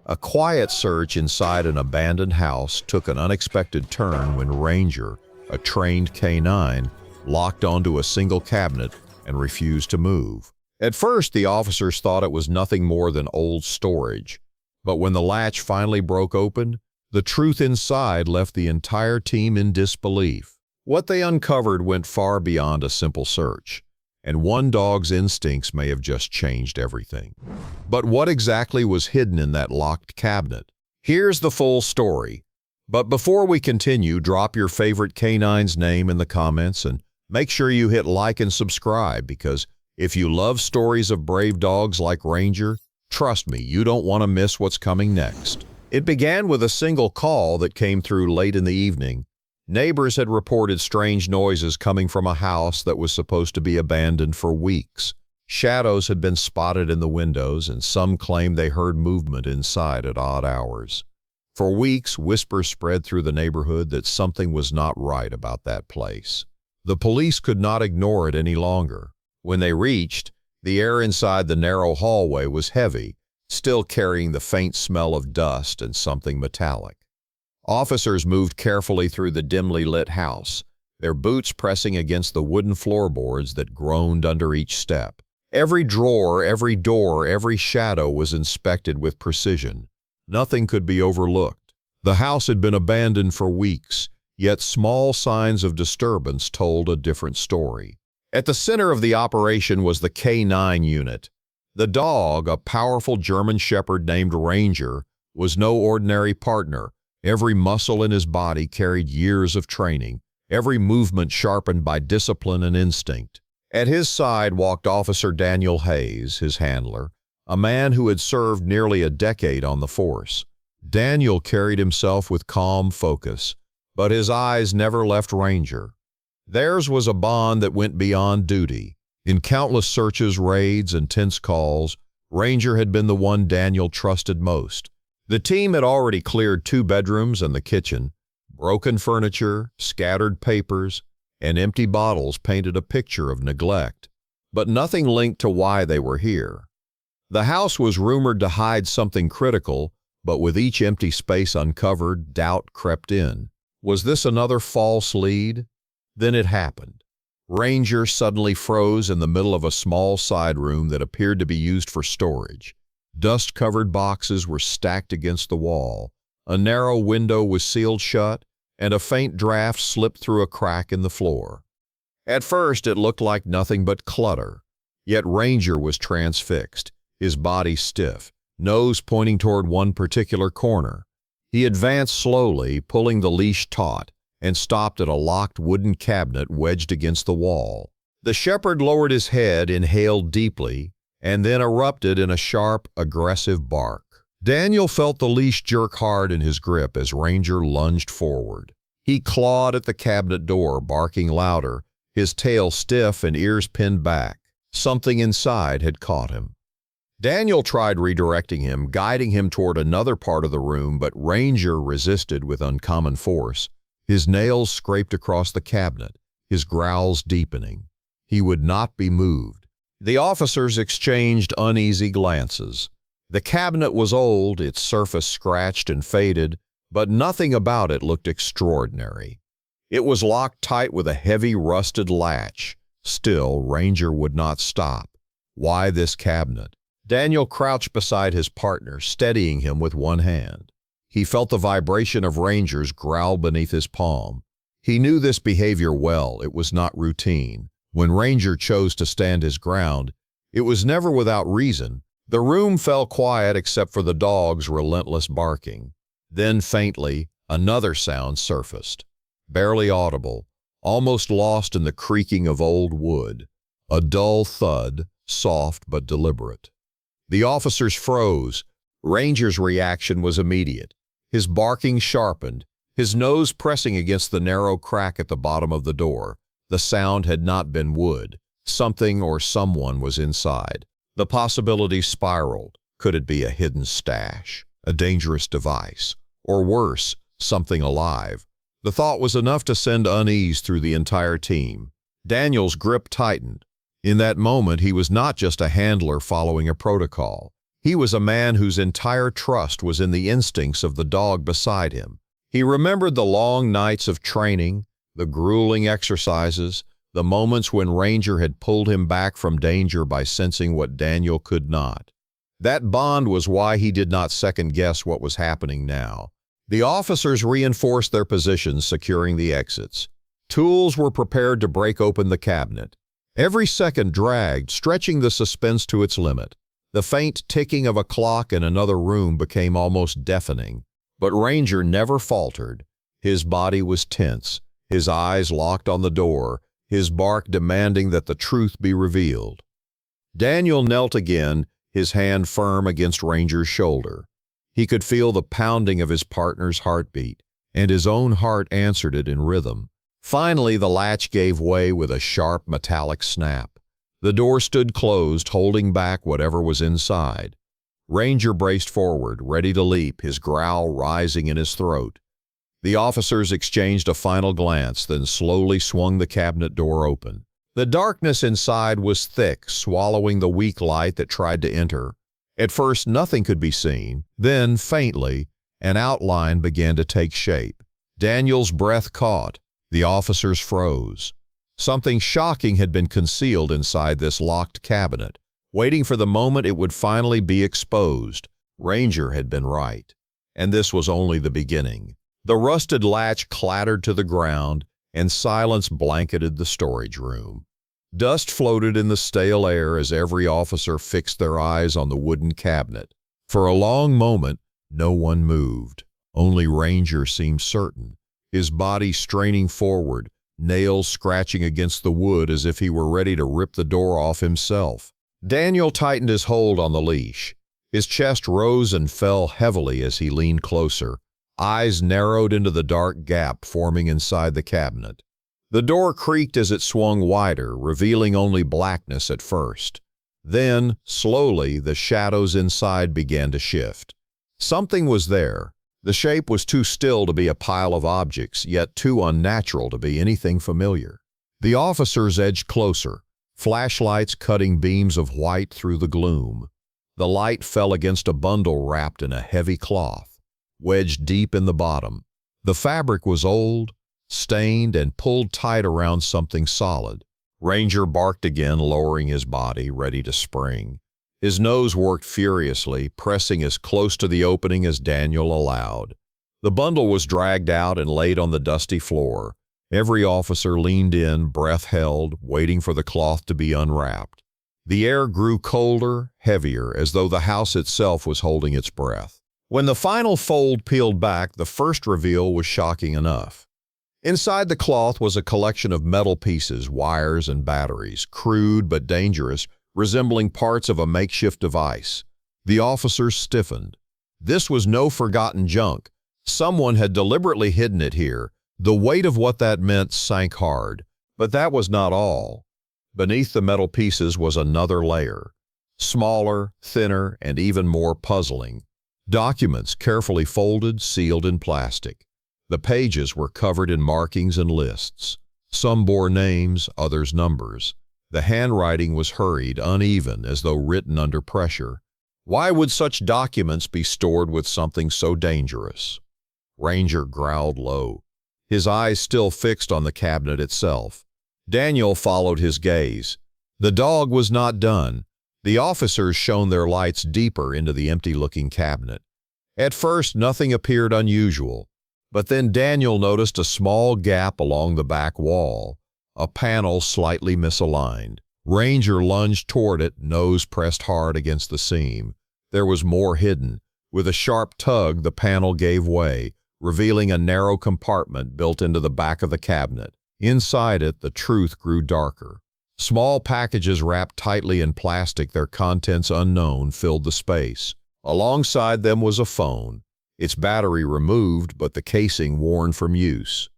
A quiet search inside an abandoned house took an unexpected turn when Ranger, a trained canine, locked onto a single cabinet and refused to move. At first, the officers thought it was nothing more than old storage, but when the latch finally broke open, the truth inside left the entire team in disbelief. What they uncovered went far beyond a simple search, and one dog's instincts may have just changed everything. But what exactly was hidden in that locked cabinet? Here's the full story. But before we continue, drop your favorite canine's name in the comments and make sure you hit like and subscribe, because if you love stories of brave dogs like Ranger, trust me, you don't want to miss what's coming next. It began with a single call that came through late in the evening. Neighbors had reported strange noises coming from a house that was supposed to be abandoned for weeks. Shadows had been spotted in the windows, and some claimed they heard movement inside at odd hours. For weeks, whispers spread through the neighborhood that something was not right about that place. The police could not ignore it any longer. When they reached, the air inside the narrow hallway was heavy, still carrying the faint smell of dust and something metallic. Officers moved carefully through the dimly lit house, their boots pressing against the wooden floorboards that groaned under each step. Every drawer, every door, every shadow was inspected with precision. Nothing could be overlooked. The house had been abandoned for weeks, yet small signs of disturbance told a different story. At the center of the operation was the K9 unit. The dog, a powerful German shepherd named Ranger, was no ordinary partner. Every muscle in his body carried years of training, every movement sharpened by discipline and instinct. At his side walked Officer Daniel Hayes, his handler, a man who had served nearly a decade on the force. Daniel carried himself with calm focus, but his eyes never left Ranger. Theirs was a bond that went beyond duty. In countless searches, raids, and tense calls, Ranger had been the one Daniel trusted most. The team had already cleared 2 bedrooms and the kitchen. Broken furniture, scattered papers, and empty bottles painted a picture of neglect, but nothing linked to why they were here. The house was rumored to hide something critical, but with each empty space uncovered, doubt crept in. Was this another false lead? Then it happened. Ranger suddenly froze in the middle of a small side room that appeared to be used for storage. Dust-covered boxes were stacked against the wall. A narrow window was sealed shut, and a faint draft slipped through a crack in the floor. At first, it looked like nothing but clutter. Yet Ranger was transfixed, his body stiff, nose pointing toward one particular corner. He advanced slowly, pulling the leash taut, and stopped at a locked wooden cabinet wedged against the wall. The shepherd lowered his head, inhaled deeply, and then erupted in a sharp, aggressive bark. Daniel felt the leash jerk hard in his grip as Ranger lunged forward. He clawed at the cabinet door, barking louder, his tail stiff and ears pinned back. Something inside had caught him. Daniel tried redirecting him, guiding him toward another part of the room, but Ranger resisted with uncommon force. His nails scraped across the cabinet, his growls deepening. He would not be moved. The officers exchanged uneasy glances. The cabinet was old, its surface scratched and faded, but nothing about it looked extraordinary. It was locked tight with a heavy, rusted latch. Still, Ranger would not stop. Why this cabinet? Daniel crouched beside his partner, steadying him with one hand. He felt the vibration of Ranger's growl beneath his palm. He knew this behavior well. It was not routine. When Ranger chose to stand his ground, it was never without reason. The room fell quiet except for the dog's relentless barking. Then faintly, another sound surfaced. Barely audible, almost lost in the creaking of old wood. A dull thud, soft but deliberate. The officers froze. Ranger's reaction was immediate. His barking sharpened, his nose pressing against the narrow crack at the bottom of the door. The sound had not been wood. Something or someone was inside. The possibilities spiraled. Could it be a hidden stash, a dangerous device, or worse, something alive? The thought was enough to send unease through the entire team. Daniel's grip tightened. In that moment, he was not just a handler following a protocol. He was a man whose entire trust was in the instincts of the dog beside him. He remembered the long nights of training, the grueling exercises, the moments when Ranger had pulled him back from danger by sensing what Daniel could not. That bond was why he did not second-guess what was happening now. The officers reinforced their positions, securing the exits. Tools were prepared to break open the cabinet. Every second dragged, stretching the suspense to its limit. The faint ticking of a clock in another room became almost deafening. But Ranger never faltered. His body was tense, his eyes locked on the door, his bark demanding that the truth be revealed. Daniel knelt again, his hand firm against Ranger's shoulder. He could feel the pounding of his partner's heartbeat, and his own heart answered it in rhythm. Finally, the latch gave way with a sharp metallic snap. The door stood closed, holding back whatever was inside. Ranger braced forward, ready to leap, his growl rising in his throat. The officers exchanged a final glance, then slowly swung the cabinet door open. The darkness inside was thick, swallowing the weak light that tried to enter. At first, nothing could be seen. Then, faintly, an outline began to take shape. Daniel's breath caught. The officers froze. Something shocking had been concealed inside this locked cabinet, waiting for the moment it would finally be exposed. Ranger had been right. And this was only the beginning. The rusted latch clattered to the ground, and silence blanketed the storage room. Dust floated in the stale air as every officer fixed their eyes on the wooden cabinet. For a long moment, no one moved. Only Ranger seemed certain, his body straining forward, nails scratching against the wood as if he were ready to rip the door off himself. Daniel tightened his hold on the leash. His chest rose and fell heavily as he leaned closer. Eyes narrowed into the dark gap forming inside the cabinet. The door creaked as it swung wider, revealing only blackness at first. Then, slowly, the shadows inside began to shift. Something was there. The shape was too still to be a pile of objects, yet too unnatural to be anything familiar. The officers edged closer, flashlights cutting beams of white through the gloom. The light fell against a bundle wrapped in a heavy cloth, wedged deep in the bottom. The fabric was old, stained, and pulled tight around something solid. Ranger barked again, lowering his body, ready to spring. His nose worked furiously, pressing as close to the opening as Daniel allowed. The bundle was dragged out and laid on the dusty floor. Every officer leaned in, breath held, waiting for the cloth to be unwrapped. The air grew colder, heavier, as though the house itself was holding its breath. When the final fold peeled back, the first reveal was shocking enough. Inside the cloth was a collection of metal pieces, wires, and batteries, crude but dangerous, resembling parts of a makeshift device. The officers stiffened. This was no forgotten junk. Someone had deliberately hidden it here. The weight of what that meant sank hard. But that was not all. Beneath the metal pieces was another layer. Smaller, thinner, and even more puzzling. Documents carefully folded, sealed in plastic. The pages were covered in markings and lists. Some bore names, others numbers. The handwriting was hurried, uneven, as though written under pressure. Why would such documents be stored with something so dangerous? Ranger growled low, his eyes still fixed on the cabinet itself. Daniel followed his gaze. The dog was not done. The officers shone their lights deeper into the empty-looking cabinet. At first, nothing appeared unusual, but then Daniel noticed a small gap along the back wall. A panel slightly misaligned. Ranger lunged toward it, nose pressed hard against the seam. There was more hidden. With a sharp tug, the panel gave way, revealing a narrow compartment built into the back of the cabinet. Inside it, the truth grew darker. Small packages wrapped tightly in plastic, their contents unknown, filled the space. Alongside them was a phone, its battery removed but the casing worn from use.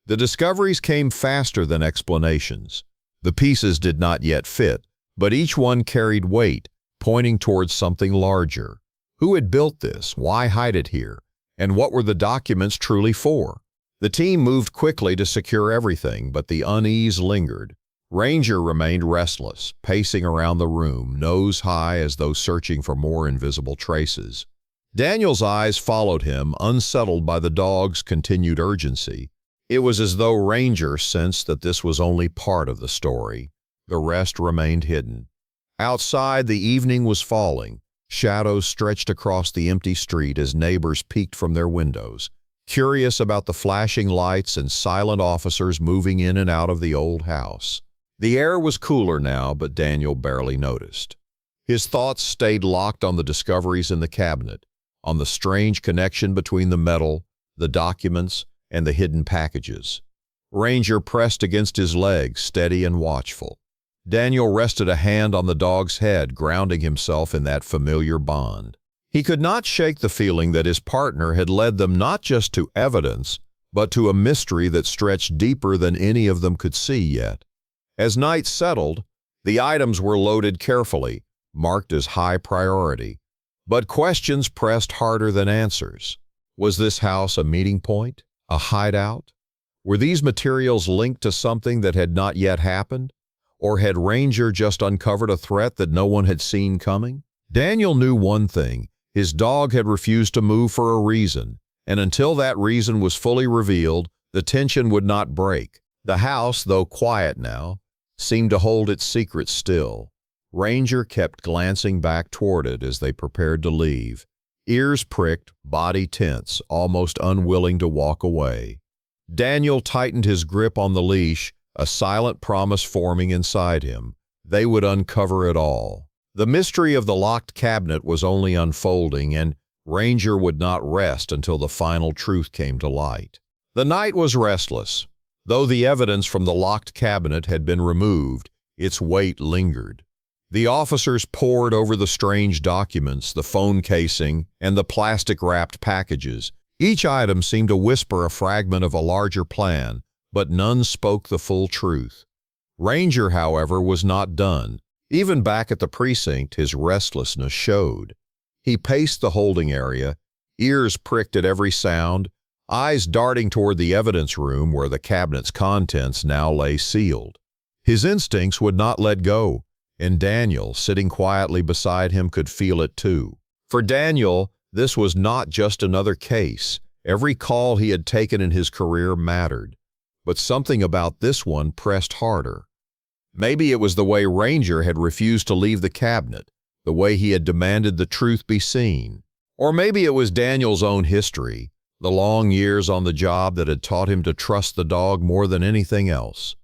The discoveries came faster than explanations. The pieces did not yet fit, but each one carried weight, pointing towards something larger. Who had built this? Why hide it here? And what were the documents truly for? The team moved quickly to secure everything, but the unease lingered. Ranger remained restless, pacing around the room, nose high as though searching for more invisible traces. Daniel's eyes followed him, unsettled by the dog's continued urgency. It was as though Ranger sensed that this was only part of the story. The rest remained hidden. Outside, the evening was falling. Shadows stretched across the empty street as neighbors peeked from their windows, curious about the flashing lights and silent officers moving in and out of the old house. The air was cooler now, but Daniel barely noticed. His thoughts stayed locked on the discoveries in the cabinet, on the strange connection between the metal, the documents, and the hidden packages. Ranger pressed against his leg, steady and watchful. Daniel rested a hand on the dog's head, grounding himself in that familiar bond. He could not shake the feeling that his partner had led them not just to evidence, but to a mystery that stretched deeper than any of them could see yet. As night settled, the items were loaded carefully, marked as high priority. But questions pressed harder than answers. Was this house a meeting point? A hideout? Were these materials linked to something that had not yet happened? Or had Ranger just uncovered a threat that no one had seen coming? Daniel knew one thing. His dog had refused to move for a reason, and until that reason was fully revealed, the tension would not break. The house, though quiet now, seemed to hold its secret still. Ranger kept glancing back toward it as they prepared to leave, ears pricked, body tense, almost unwilling to walk away. Daniel tightened his grip on the leash, a silent promise forming inside him. They would uncover it all. The mystery of the locked cabinet was only unfolding, and Ranger would not rest until the final truth came to light. The night was restless. Though the evidence from the locked cabinet had been removed, its weight lingered. The officers pored over the strange documents, the phone casing, and the plastic-wrapped packages. Each item seemed to whisper a fragment of a larger plan, but none spoke the full truth. Ranger, however, was not done. Even back at the precinct, his restlessness showed. He paced the holding area, ears pricked at every sound, eyes darting toward the evidence room where the cabinet's contents now lay sealed. His instincts would not let go, and Daniel, sitting quietly beside him, could feel it too. For Daniel, this was not just another case. Every call he had taken in his career mattered. But something about this one pressed harder. Maybe it was the way Ranger had refused to leave the cabinet, the way he had demanded the truth be seen. Or maybe it was Daniel's own history, the long years on the job that had taught him to trust the dog more than anything else.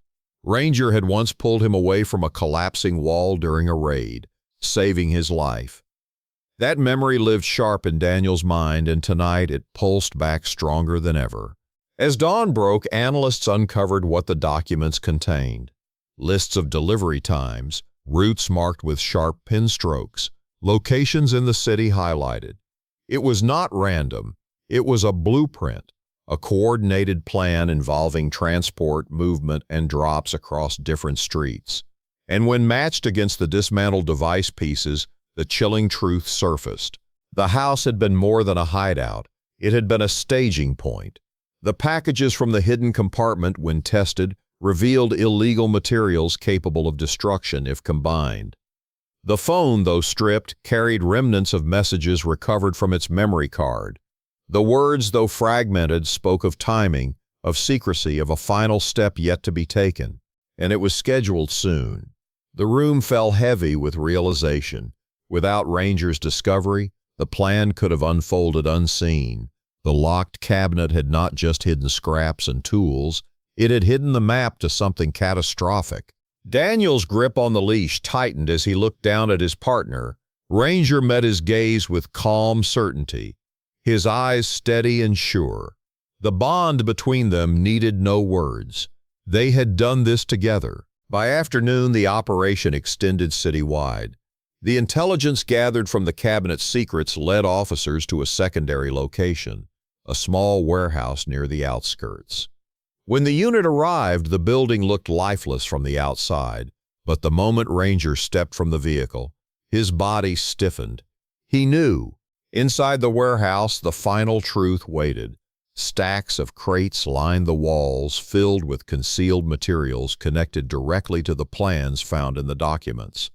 Ranger had once pulled him away from a collapsing wall during a raid, saving his life. That memory lived sharp in Daniel's mind, and tonight it pulsed back stronger than ever. As dawn broke, analysts uncovered what the documents contained. Lists of delivery times, routes marked with sharp pen strokes, locations in the city highlighted. It was not random. It was a blueprint, a coordinated plan involving transport, movement, and drops across different streets. And when matched against the dismantled device pieces, the chilling truth surfaced. The house had been more than a hideout. It had been a staging point. The packages from the hidden compartment, when tested, revealed illegal materials capable of destruction if combined. The phone, though stripped, carried remnants of messages recovered from its memory card. The words, though fragmented, spoke of timing, of secrecy, of a final step yet to be taken, and it was scheduled soon. The room fell heavy with realization. Without Ranger's discovery, the plan could have unfolded unseen. The locked cabinet had not just hidden scraps and tools, it had hidden the map to something catastrophic. Daniel's grip on the leash tightened as he looked down at his partner. Ranger met his gaze with calm certainty, his eyes steady and sure. The bond between them needed no words. They had done this together. By afternoon, the operation extended citywide. The intelligence gathered from the cabinet's secrets led officers to a secondary location, a small warehouse near the outskirts. When the unit arrived, the building looked lifeless from the outside, but the moment Ranger stepped from the vehicle, his body stiffened. He knew. Inside the warehouse, the final truth waited. Stacks of crates lined the walls, filled with concealed materials connected directly to the plans found in the documents.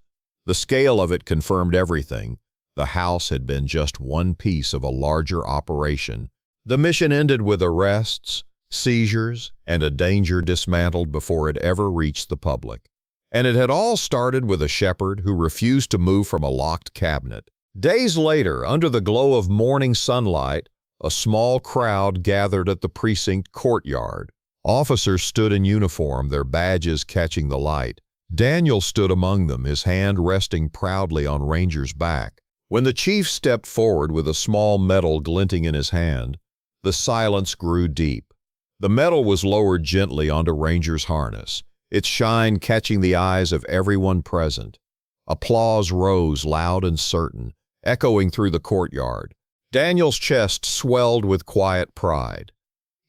The scale of it confirmed everything. The house had been just one piece of a larger operation. The mission ended with arrests, seizures, and a danger dismantled before it ever reached the public. And it had all started with a shepherd who refused to move from a locked cabinet. Days later, under the glow of morning sunlight, a small crowd gathered at the precinct courtyard. Officers stood in uniform, their badges catching the light. Daniel stood among them, his hand resting proudly on Ranger's back. When the chief stepped forward with a small medal glinting in his hand, the silence grew deep. The medal was lowered gently onto Ranger's harness, its shine catching the eyes of everyone present. Applause rose loud and certain, echoing through the courtyard. Daniel's chest swelled with quiet pride.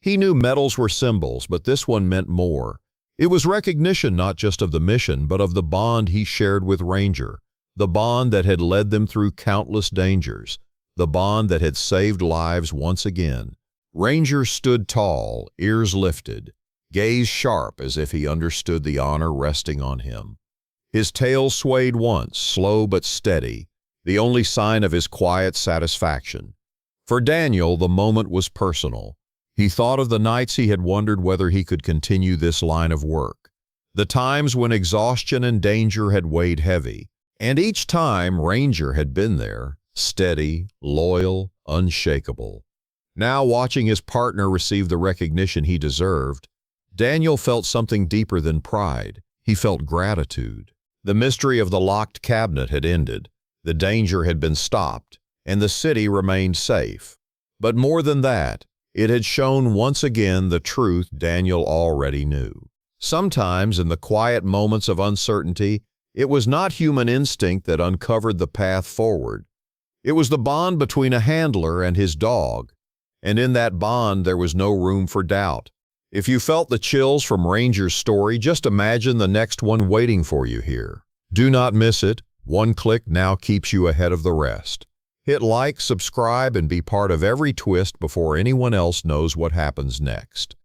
He knew medals were symbols, but this one meant more. It was recognition not just of the mission, but of the bond he shared with Ranger, the bond that had led them through countless dangers, the bond that had saved lives once again. Ranger stood tall, ears lifted, gaze sharp as if he understood the honor resting on him. His tail swayed once, slow but steady, the only sign of his quiet satisfaction. For Daniel, the moment was personal. He thought of the nights he had wondered whether he could continue this line of work, the times when exhaustion and danger had weighed heavy, and each time Ranger had been there, steady, loyal, unshakable. Now, watching his partner receive the recognition he deserved, Daniel felt something deeper than pride. He felt gratitude. The mystery of the locked cabinet had ended, the danger had been stopped, and the city remained safe. But more than that, it had shown once again the truth Daniel already knew. Sometimes, in the quiet moments of uncertainty, it was not human instinct that uncovered the path forward. It was the bond between a handler and his dog, and in that bond there was no room for doubt. If you felt the chills from Ranger's story, just imagine the next one waiting for you here. Do not miss it. One click now keeps you ahead of the rest. Hit like, subscribe, and be part of every twist before anyone else knows what happens next.